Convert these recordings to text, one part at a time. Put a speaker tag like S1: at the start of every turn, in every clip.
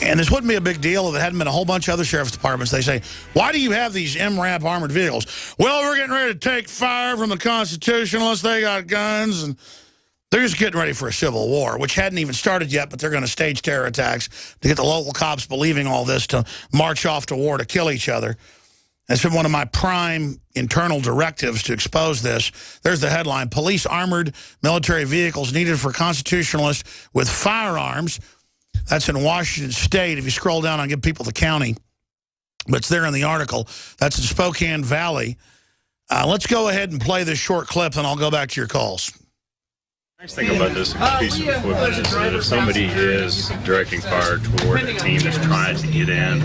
S1: And this wouldn't be a big deal if it hadn't been a whole bunch of other sheriff's departments. They say, why do you have these MRAP armored vehicles? Well, we're getting ready to take fire from the Constitutionalists. They got guns, and they're just getting ready for a civil war, which hadn't even started yet, but they're going to stage terror attacks to get the local cops believing all this to march off to war to kill each other. That's been one of my prime internal directives to expose this. There's the headline: police armored military vehicles needed for constitutionalists with firearms. That's in Washington State. If you scroll down, I'll give people the county, but it's there in the article. That's in Spokane Valley. Let's go ahead and play this short clip, and I'll go back to your calls.
S2: The nice thing about this piece of equipment is that if somebody is directing fire toward a team that's trying to get in,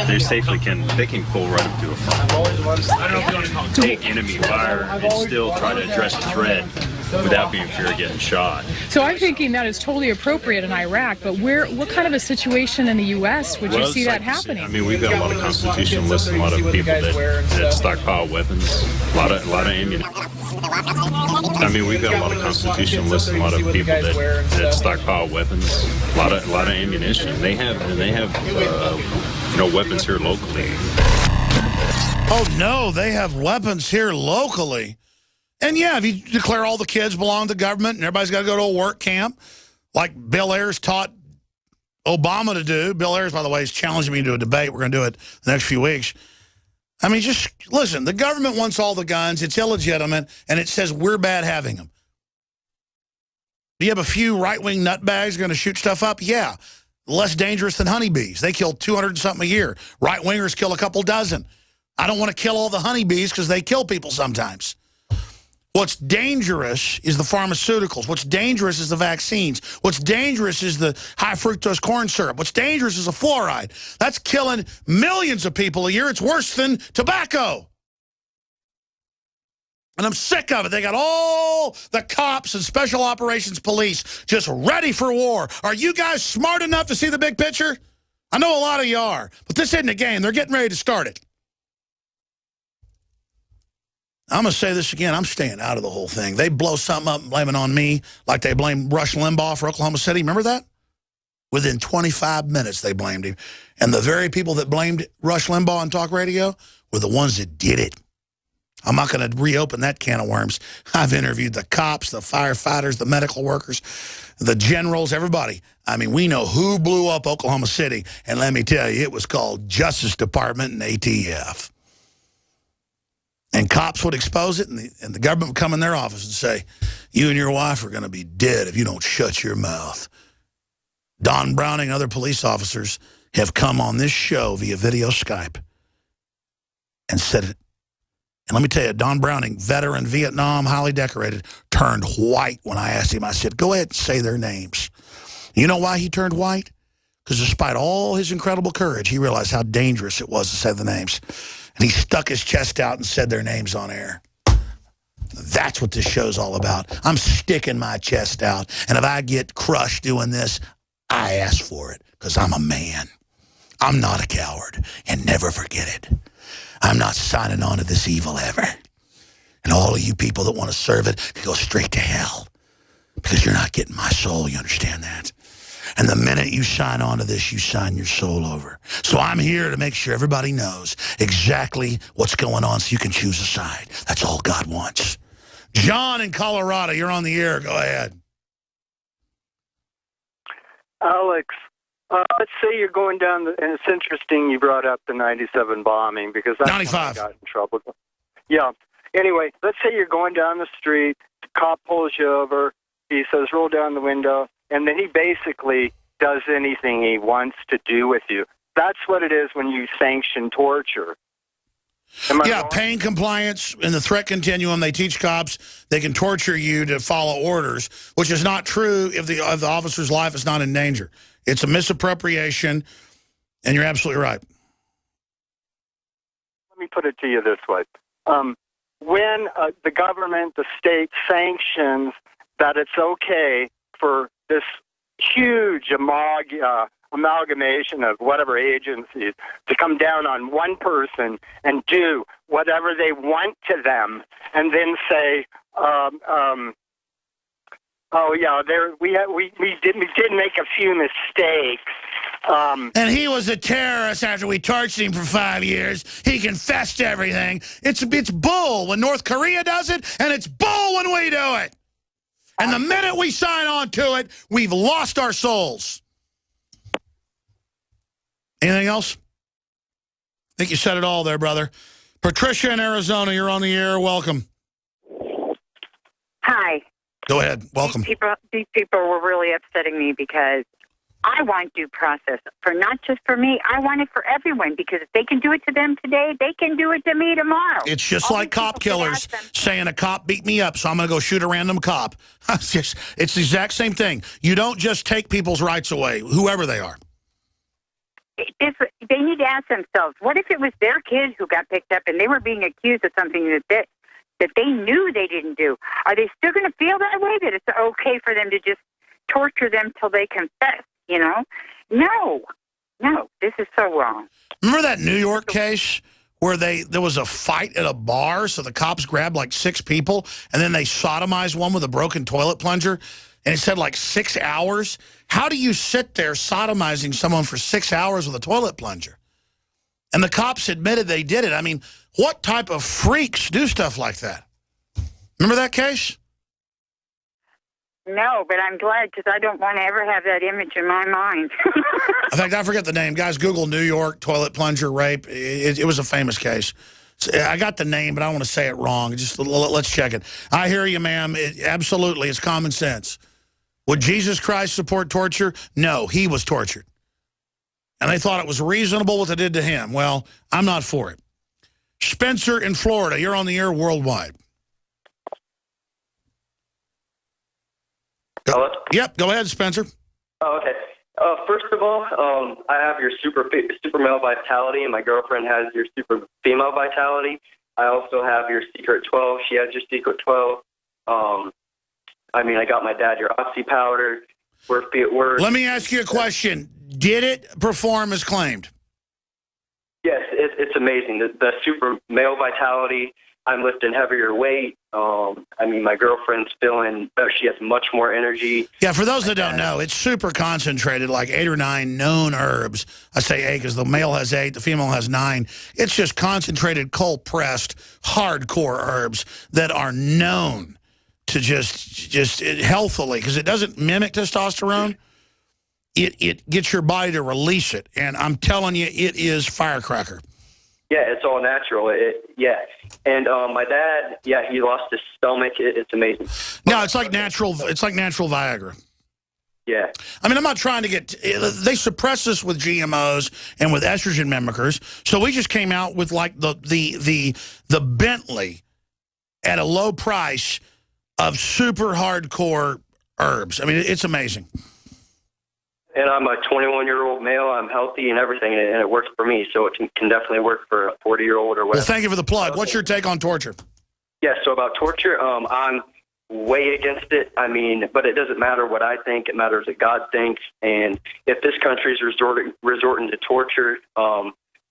S2: they safely can pull right up to a front, take enemy fire, and still try to address the threat without being fear of getting shot.
S3: So I'm thinking that is totally appropriate in Iraq, but what kind of a situation in the U.S. would you see that happening?
S2: I mean, we've got a lot of constitutionalists and a lot of people that stockpile weapons, a lot of ammunition. I mean, we've got a lot of constitutionalists and a lot of people that stockpile weapons, a lot of ammunition. They have weapons here locally.
S1: Oh no, they have weapons here locally. And yeah, if you declare all the kids belong to government and everybody's got to go to a work camp, like Bill Ayers taught Obama to do. Bill Ayers, by the way, is challenging me to a debate. We're going to do it the next few weeks. I mean, just listen, the government wants all the guns. It's illegitimate, and it says we're bad having them. Do you have a few right-wing nutbags going to shoot stuff up? Yeah. Less dangerous than honeybees. They kill 200 and something a year. Right-wingers kill a couple dozen. I don't want to kill all the honeybees because they kill people sometimes. What's dangerous is the pharmaceuticals. What's dangerous is the vaccines. What's dangerous is the high fructose corn syrup. What's dangerous is the fluoride. That's killing millions of people a year. It's worse than tobacco. And I'm sick of it. They got all the cops and special operations police just ready for war. Are you guys smart enough to see the big picture? I know a lot of you are, but this isn't a game. They're getting ready to start it. I'm going to say this again. I'm staying out of the whole thing. They blow something up and blame it on me like they blame Rush Limbaugh for Oklahoma City. Remember that? Within 25 minutes, they blamed him. And the very people that blamed Rush Limbaugh on talk radio were the ones that did it. I'm not going to reopen that can of worms. I've interviewed the cops, the firefighters, the medical workers, the generals, everybody. I mean, we know who blew up Oklahoma City. And let me tell you, it was called Justice Department and ATF. And cops would expose it, and the government would come in their office and say, you and your wife are going to be dead if you don't shut your mouth. Don Browning and other police officers have come on this show via video Skype and said it. And let me tell you, Don Browning, veteran, Vietnam, highly decorated, turned white when I asked him. I said, go ahead and say their names. You know why he turned white? Because despite all his incredible courage, he realized how dangerous it was to say the names. And he stuck his chest out and said their names on air. That's what this show's all about. I'm sticking my chest out. And if I get crushed doing this, I ask for it because I'm a man. I'm not a coward. And never forget it. I'm not signing on to this evil ever. And all of you people that want to serve it can go straight to hell because you're not getting my soul. You understand that? And the minute you sign on to this, you sign your soul over. So I'm here to make sure everybody knows exactly what's going on so you can choose a side. That's all God wants. John in Colorado, you're on the air. Go ahead.
S4: Alex, let's say you're going down, and it's interesting you brought up the 97 bombing because that's
S1: 95.
S4: When I got in trouble. Yeah. Anyway, let's say you're going down the street, the cop pulls you over, he says, roll down the window. And then he basically does anything he wants to do with you. That's what it is when you sanction torture.
S1: Yeah, pain compliance in the threat continuum. They teach cops they can torture you to follow orders, which is not true if the officer's life is not in danger. It's a misappropriation, and you're absolutely right.
S4: Let me put it to you this way. When the government, the state, sanctions that it's okay for this huge amalgamation of whatever agencies to come down on one person and do whatever they want to them, and then say, "Oh yeah, we did make a few mistakes,
S1: And he was a terrorist after we tortured him for 5 years. He confessed to everything. It's bull when North Korea does it, and it's bull when we do it. And the minute we sign on to it, we've lost our souls. Anything else? I think you said it all there, brother. Patricia in Arizona, you're on the air. Welcome.
S5: Hi.
S1: Go ahead. Welcome.
S5: These people were really upsetting me because I want due process for not just for me. I want it for everyone, because if they can do it to them today, they can do it to me tomorrow.
S1: It's just like cop killers saying a cop beat me up, so I'm going to go shoot a random cop. It's the exact same thing. You don't just take people's rights away, whoever they are.
S5: They need to ask themselves, what if it was their kid who got picked up and they were being accused of something that they knew they didn't do? Are they still going to feel that way, that it's okay for them to just torture them till they confess, you know? No, this is so wrong.
S1: Remember that New York case where there was a fight at a bar, so the cops grabbed like 6 people, and then they sodomized one with a broken toilet plunger, and it said like 6 hours? How do you sit there sodomizing someone for 6 hours with a toilet plunger? And the cops admitted they did it. I mean, what type of freaks do stuff like that? Remember that case?
S5: No, but I'm glad, because I don't want to ever have that image in my mind.
S1: In fact, I forget the name. Guys, Google New York toilet plunger rape. It was a famous case. I got the name, but I don't want to say it wrong. Just let's check it. I hear you, ma'am. Absolutely, it's common sense. Would Jesus Christ support torture? No, he was tortured. And they thought it was reasonable what they did to him. Well, I'm not for it. Spencer in Florida, you're on the air worldwide.
S6: Hello?
S1: Yep, go ahead, Spencer.
S6: Oh, okay. First of all, I have your super male vitality, and my girlfriend has your super female vitality. I also have your secret 12. She has your secret 12. I got my dad your oxy powder.
S1: Let me ask you a question. Did it perform as claimed?
S6: Yes, it's amazing. The super male vitality, I'm lifting heavier weight. My girlfriend's feeling better. She has much more energy.
S1: Yeah, for those that don't know, it's super concentrated, like 8 or 9 known herbs. I say 8 because the male has 8, the female has 9. It's just concentrated, cold-pressed, hardcore herbs that are known to just healthily, because it doesn't mimic testosterone. It gets your body to release it, and I'm telling you, it is firecracker.
S6: Yeah, it's all natural. And my dad, he lost his stomach. It's amazing.
S1: No, it's like natural. It's like natural Viagra.
S6: Yeah.
S1: I'm not trying to get. They suppress us with GMOs and with estrogen mimickers. So we just came out with like the Bentley at a low price of super hardcore herbs. It's amazing.
S6: And I'm a 21-year-old male. I'm healthy and everything, and it works for me. So it can definitely work for a 40-year-old or whatever.
S1: Well, thank you for the plug. What's your take on torture?
S6: Yeah, so about torture, I'm way against it. But it doesn't matter what I think. It matters what God thinks. And if this country is resorting to torture,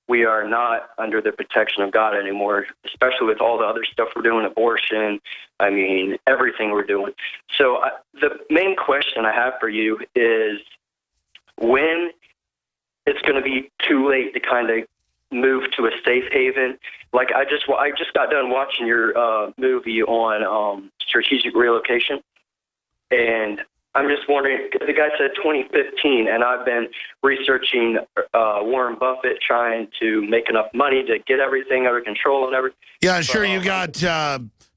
S6: we are not under the protection of God anymore, especially with all the other stuff we're doing, abortion, everything we're doing. So the main question I have for you is, when it's going to be too late to kind of move to a safe haven. Like I just got done watching your movie on strategic relocation, and I'm just wondering, the guy said 2015, and I've been researching Warren Buffett, trying to make enough money to get everything under control and everything.
S1: Yeah, sure. You got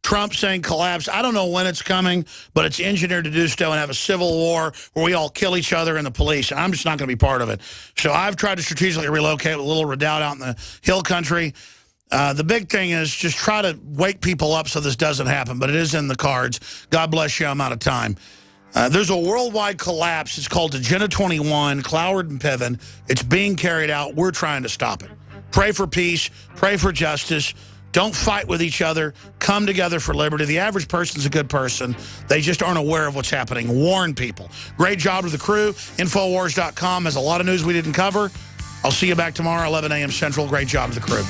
S1: Trump saying collapse. I don't know when it's coming, but it's engineered to do so and have a civil war where we all kill each other and the police. And I'm just not going to be part of it. So I've tried to strategically relocate with a little redoubt out in the hill country. The big thing is just try to wake people up so this doesn't happen, but it is in the cards. God bless you. I'm out of time. There's a worldwide collapse. It's called Agenda 21, Cloward and Piven. It's being carried out. We're trying to stop it. Pray for peace. Pray for justice. Don't fight with each other. Come together for liberty. The average person's a good person. They just aren't aware of what's happening. Warn people. Great job to the crew. Infowars.com has a lot of news we didn't cover. I'll see you back tomorrow, 11 a.m. Central. Great job to the crew.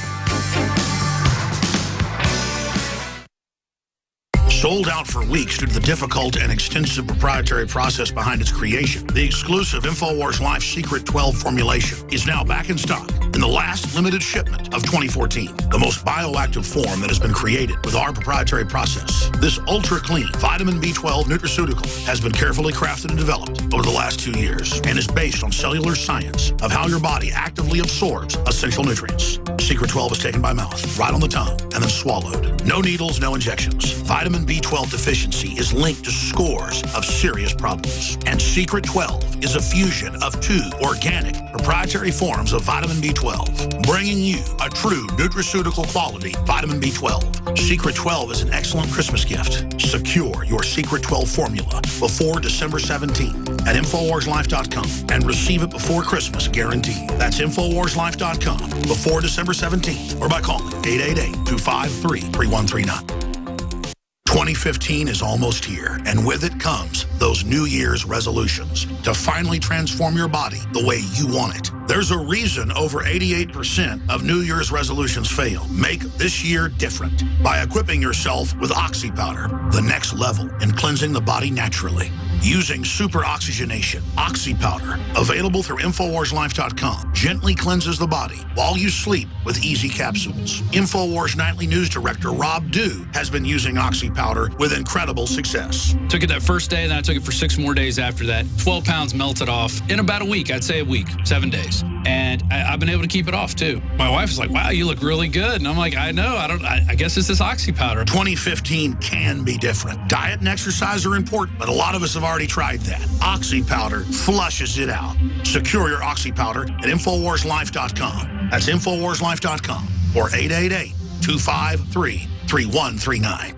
S1: Sold out for weeks due to the difficult and extensive proprietary process behind its creation, the exclusive InfoWars Life Secret 12 formulation is now back in stock in the last limited shipment of 2014. The most bioactive form that has been created with our proprietary process. This ultra-clean vitamin B12 nutraceutical has been carefully crafted and developed over the last 2 years and is based on cellular science of how your body actively absorbs essential nutrients. Secret 12 is taken by mouth, right on the tongue, and then swallowed. No needles, no injections. Vitamin B12 deficiency is linked to scores of serious problems. And Secret 12 is a fusion of 2 organic proprietary forms of vitamin B12, bringing you a true nutraceutical quality vitamin B12. Secret 12 is an excellent Christmas gift. Secure your Secret 12 formula before December 17th at InfoWarsLife.com and receive it before Christmas guaranteed. That's InfoWarsLife.com before December 17th or by calling 888-253-3139. 2015 is almost here, and with it comes those New Year's resolutions to finally transform your body the way you want it. There's a reason over 88% of New Year's resolutions fail. Make this year different by equipping yourself with Oxy Powder, the next level in cleansing the body naturally. Using super oxygenation, Oxy Powder, available through InfoWarsLife.com, gently cleanses the body while you sleep with easy capsules. InfoWars Nightly News Director Rob Dew has been using Oxy Powder with incredible success.
S7: Took it that first day, then I took it for 6 more days after that. 12 pounds melted off in about a week. I'd say a week, 7 days. And I've been able to keep it off, too. My wife was like, wow, you look really good. And I'm like, I know. I guess it's this Oxy Powder.
S1: 2015 can be different. Diet and exercise are important, but a lot of us have already tried that. Oxy Powder flushes it out. Secure your Oxy Powder at InfoWarsLife.com. That's InfoWarsLife.com or 888-253-3139.